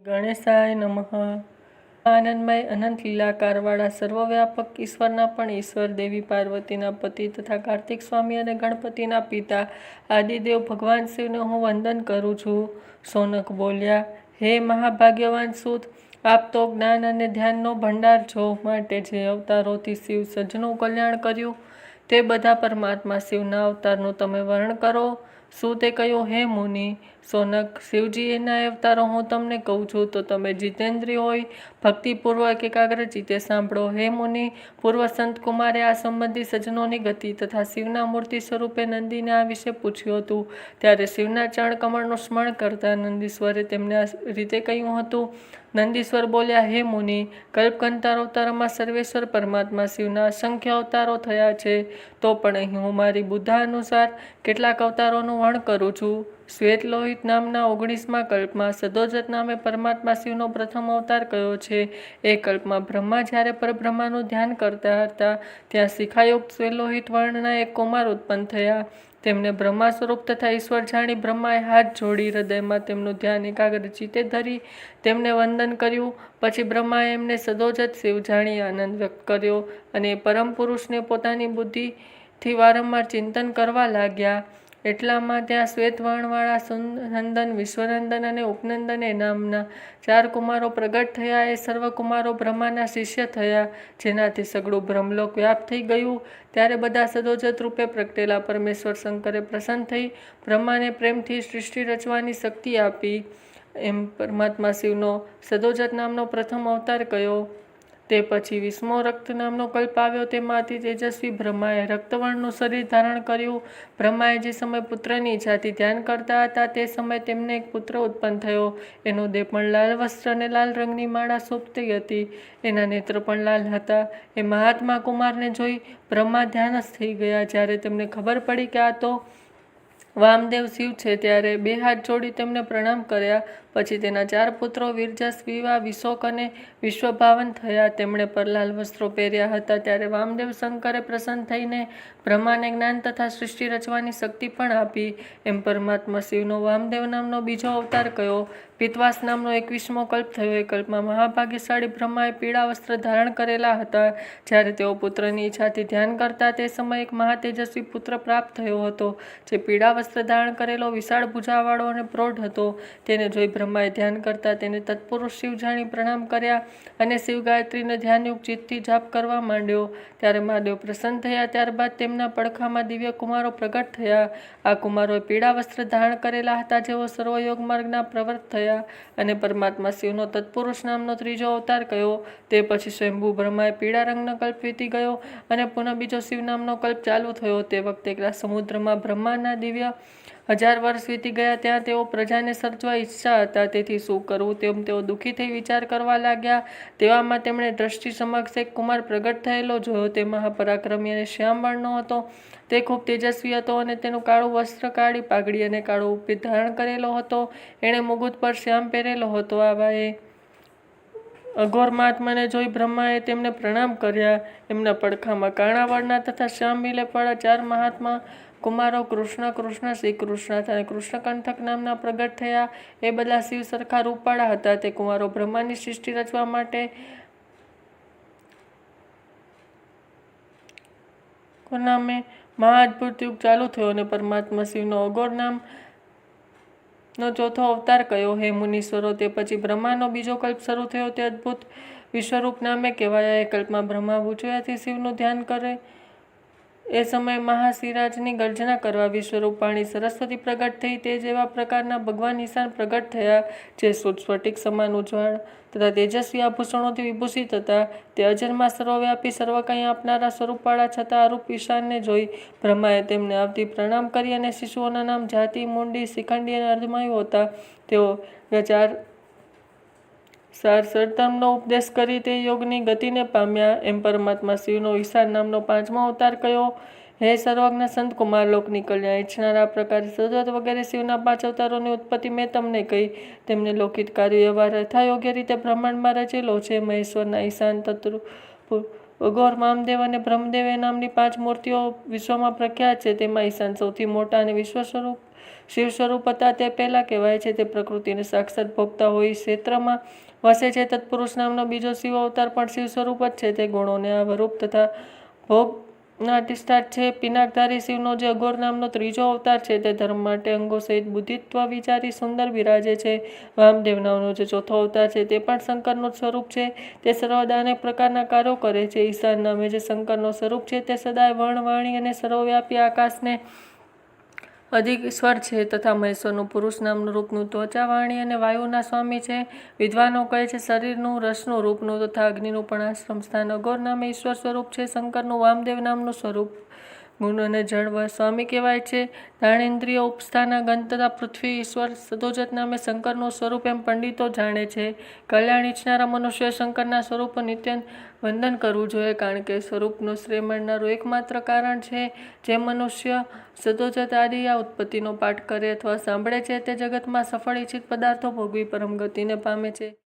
ગણેશાય નમઃ। આનંદમય અનંત લીલાકારવાળા સર્વવ્યાપક ઈશ્વરના પણ ઈશ્વર, દેવી પાર્વતીના પતિ તથા કાર્તિક સ્વામી અને ગણપતિના પિતા આદિદેવ ભગવાન શિવને હું વંદન કરું છું। સોનક બોલ્યા, હે મહાભાગ્યવાન સૂત, આપ તો જ્ઞાન અને ધ્યાનનો ભંડાર છો, માટે જે અવતારોથી શિવ સજ્જનું કલ્યાણ કર્યું તે બધા પરમાત્મા શિવના અવતારનું તમે વર્ણન કરો। સૂતે કહ્યું, હે મુનિ સોનક, શિવજી એના અવતારો હું તમને કહું છું તો તમે જીતેન્દ્રિય હોય ભક્તિપૂર્વક એકાગ્ર ચિત્તે સાંભળો। હે મુનિ, પૂર્વ સંત કુમારે આ સંબંધી સજ્જનોની ગતિ તથા શિવના મૂર્તિ સ્વરૂપે નંદીને આ વિશે પૂછ્યું હતું। ત્યારે શિવના ચરણ કમળનું સ્મરણ કરતા નંદીશ્વરે તેમને આ રીતે કહ્યું હતું। નંદીશ્વર બોલ્યા, હે મુનિ, કલ્પકંતાર અવતારોમાં સર્વેશ્વર પરમાત્મા શિવના અસંખ્ય અવતારો થયા છે, તો પણ અહીં હું મારી બુદ્ધા અનુસાર કેટલાક અવતારોનું વર્ણન કરું છું। શ્વેતલોહિત નામના 19મા કલ્પમાં સદોજત નામે પરમાત્મા શિવનો પ્રથમ અવતાર કયો છે। એ કલ્પમાં બ્રહ્મા જ્યારે પરબ્રહ્માનું ધ્યાન કરતા હતા ત્યાં શિખાયુક્ત શ્વેતલોહિત વર્ણના એક કુમાર ઉત્પન્ન થયા। તેમને બ્રહ્મા સ્વરૂપ તથા ઈશ્વર જાણી બ્રહ્માએ હાથ જોડી હૃદયમાં તેમનું ધ્યાન એકાગ્ર ચિત્તે ધરી તેમને વંદન કર્યું। પછી બ્રહ્માએ એમને સદોજત શિવ જાણી આનંદ વ્યક્ત કર્યો અને પરમ પુરુષને પોતાની બુદ્ધિથી વારંવાર ચિંતન કરવા લાગ્યા। એટલામાં ત્યાં શ્વેતવર્ણવાળા સુનંદન, વિશ્વનંદન અને ઉપનંદન એ નામના 4 કુમારો પ્રગટ થયા। એ સર્વ કુમારો બ્રહ્માના શિષ્ય થયા, જેનાથી સગળું બ્રહ્મલોક વ્યાપ્ત થઈ ગયું। ત્યારે બધા સદોજત રૂપે પ્રગટેલા પરમેશ્વર શંકરે પ્રસન્ન થઈ બ્રહ્માને પ્રેમથી સૃષ્ટિ રચવાની શક્તિ આપી। એમ પરમાત્મા શિવનો સદોજત નામનો પ્રથમ અવતાર કયો। તે પછી 20મો રક્ત નામનો કલ્પ આવ્યો। તેમાં અતિ તેજસ્વી બ્રહ્માએ રક્તવર્ણનું શરીર ધારણ કર્યું। બ્રહ્માએ જે સમય પુત્રની ઈચ્છાથી ધ્યાન કરતા હતા તે સમયે તેમને એક પુત્ર ઉત્પન્ન થયો। એનો દેહ પણ લાલ વસ્ત્ર અને લાલ રંગની માળા શોભતી હતી, એના નેત્ર પણ લાલ હતા। એ મહાત્મા કુમારને જોઈ બ્રહ્મા ધ્યાનસ્થ થઈ ગયા। જ્યારે તેમને ખબર પડી કે આ તો વામદેવ શિવ છે ત્યારે 2 હાથ જોડી તેમને પ્રણામ કર્યા। પછી તેના 4 પુત્રો વિરજસ, વિવા, વિશોક અને વિશ્વભાવન થયા। તેમણે પર લાલ વસ્ત્રો પહેર્યા હતા। ત્યારે વામદેવ શંકરે પ્રસન્ન થઈને બ્રહ્માને જ્ઞાન તથા સૃષ્ટિ રચવાની શક્તિ પણ આપી। એમ પરમાત્મા શિવનો વામદેવ નામનો બીજો અવતાર કયો। પિત્વાસ નામનો 21મો કલ્પ થયો। એ કલ્પમાં મહાભાગ્યશાળી બ્રહ્માએ પીળા વસ્ત્ર ધારણ કરેલા હતા। જ્યારે તેઓ પુત્રની ઈચ્છાથી ધ્યાન કરતા તે સમયે એક મહાતેજસ્વી પુત્ર પ્રાપ્ત થયો હતો, જે પીળા વસ્ત્ર ધારણ કરેલો, વિશાળ ભુજાવાળો અને પ્રૌઢ હતો। તેને જોઈ બ્રહ્માએ ધ્યાન કરતા તેને તત્પુરુષ શિવ જાણી પ્રણામ કર્યા અને શિવ ગાયત્રીને ધ્યાનયુક્ત ચિત્તથી જાપ કરવા માંડ્યો। ત્યારે મહાદેવ પ્રસન્ન થયા। ત્યારબાદ તેમના પડખામાં દિવ્ય કુમારો પ્રગટ થયા। આ કુમારોએ પીળા વસ્ત્ર ધારણ કરેલા હતા, જેઓ સર્વયોગ માર્ગના પ્રવર્ત થયા। અને પરમાત્મા શિવનો તત્પુરુષ નામનો ત્રીજો અવતાર કયો। તે પછી સ્વયંભૂ બ્રહ્માએ પીળા રંગનો કલ્પ વીતી ગયો અને પુનઃ બીજો શિવ નામનો કલ્પ ચાલુ થયો। તે વખતે એકલા સમુદ્રમાં બ્રહ્માના દિવ્ય 1000 વર્ષ વીતી ગયા। ત્યાં તેઓ પ્રજાને સર્જવા ઈચ્છતા હતા, તેથી શું કરવું તેમ તેઓ દુઃખી થઈ વિચાર કરવા લાગ્યા। તેવામાં તેમણે દ્રષ્ટિ સમક્ષ એક કુમાર પ્રગટ થયેલો જોયો। તે મહાપરાક્રમી અને શ્યામ વર્ણનો હતો। તે ખૂબ તેજસ્વી હતો અને તેનું કાળું વસ્ત્ર, કાળી પાઘડી અને કાળું ઉપવીત ધારણ કરેલો હતો। એણે મુગુટ પર શ્યામ પહેરેલો હતો। આવા એ અઘોર મહાત્માને જોઈ બ્રહ્માએ તેમને પ્રણામ કર્યા। એમના પડખામાં કાળા વર્ણના તથા શ્યામ વિલેપવાળા 4 મહાત્મા કુમારો કૃષ્ણ, શ્રી કૃષ્ણ અને કૃષ્ણકંઠક નામના પ્રગટ થયા। એ બધા શિવ સરખા રૂપવાળા હતા। તે કુમારો બ્રહ્માની સૃષ્ટિ રચવા માટે નામે મહાઅદ્ભુત યુગ ચાલુ થયો અને પરમાત્મા શિવનો અઘોર નામનો ચોથો અવતાર કયો। હે મુનીશ્વરો, તે પછી બ્રહ્માનો બીજો કલ્પ શરૂ થયો। તે અદ્ભુત વિશ્વરૂપ નામે કહેવાયા। એ કલ્પમાં બ્રહ્મા ઊંચેથી શિવનું ધ્યાન કરે એ સમયે મહાસિરાજની ગર્જના કરવા વિશ્વરૂપાણી સરસ્વતી પ્રગટ થઈ। તે જેવા પ્રકારના ભગવાન ઈશાન પ્રગટ થયા, જે શુદ્ધ સ્ફટિક સમાન ઉજ્જવળ તથા તેજસ્વી આભૂષણોથી વિભૂષિત હતા। તે અજન્મા, સર્વવ્યાપી, સર્વ કંઈ આપનારા સ્વરૂપવાળા છતાં અરૂપ ઈશાનને જોઈ બ્રહ્માએ તેમને આવતી પ્રણામ કરી અને શિશુઓના નામ જાતિ, મુંડી, શિખંડી અને અર્ધમાયુ હતા। તેઓ 4 સરધર્મનો ઉપદેશ કરી તે યોગની ગતિને પામ્યા। એમ પરમાત્મા શિવનો ઈશાન નામનો 5મો અવતાર કયો। હે સર્વજ્ઞ સંત કુમાર, લોકની કલ્યાણ ઈચ્છનારા આ પ્રકારે સદોજત વગેરે શિવના 5 અવતારોની ઉત્પત્તિ મેં તમને કહી। તેમને લોકહિત કાર્ય વ્યવહાર યથાયોગ્ય રીતે બ્રહ્માંડમાં રચેલો છે। મહેશ્વરના ઈશાન તત્વ અઘોર વામદેવ અને બ્રહ્મદેવ એ નામની 5 મૂર્તિઓ વિશ્વમાં પ્રખ્યાત છે। તેમાં ઈશાન સૌથી મોટા અને વિશ્વ સ્વરૂપ શિવ સ્વરૂપ હતા તે પહેલાં કહેવાય છે તે પ્રકૃતિને સાક્ષાત ભોગતા હોય ક્ષેત્રમાં વસે છે. તત્પુરુષ નામનો બીજો શિવ અવતાર પણ શિવ સ્વરૂપ જ છે. તે ગુણોને આવરૂપ તથા ભોગના અધિષ્ઠાત છે. પિનાકધારી શિવનો જે અઘોર નામનો ત્રીજો અવતાર છે તે ધર્મ માટે અંગો સહિત બુદ્ધિત્વ વિચારી સુંદર બિરાજે છે. વામદેવ નામનો જે ચોથો અવતાર છે તે પણ શંકરનું સ્વરૂપ છે. તે સર્વદા અનેક પ્રકારના કાર્યો કરે છે. ઈશાન નામે જે શંકરનો સ્વરૂપ છે તે સદાય વર્ણ વાણી અને સર્વવ્યાપી આકાશને અધિક ઈશ્વર છે તથા મહેશ્વરનું પુરુષ નામનું રૂપનું ત્વચા વાણી અને વાયુના સ્વામી છે. વિદ્વાનો કહે છે શરીરનું રસનું રૂપનું તથા અગ્નિનું પણ આશ્રમ સ્થાન. અઘોર નામે ઈશ્વર સ્વરૂપ છે. શંકરનું વામદેવ નામનું સ્વરૂપ ગુણ અને જળ સ્વામી કહેવાય છે. જ્ઞાનેન્દ્રિય ઉપસ્થાના ગંધ તથા પૃથ્વી ઈશ્વર સદોજત નામે શંકરનું સ્વરૂપ એમ પંડિતો જાણે છે. કલ્યાણ ઈચ્છનારા મનુષ્ય શંકરના સ્વરૂપ નિત્ય વંદન કરવું જોઈએ, કારણ કે સ્વરૂપનો શ્રેય મળનારું એકમાત્ર કારણ છે. જે મનુષ્ય સદોજત આદિ આ ઉત્પત્તિનો પાઠ કરે અથવા સાંભળે છે તે જગતમાં સફળ ઈચ્છિત પદાર્થો ભોગવી પરમ ગતિને પામે છે.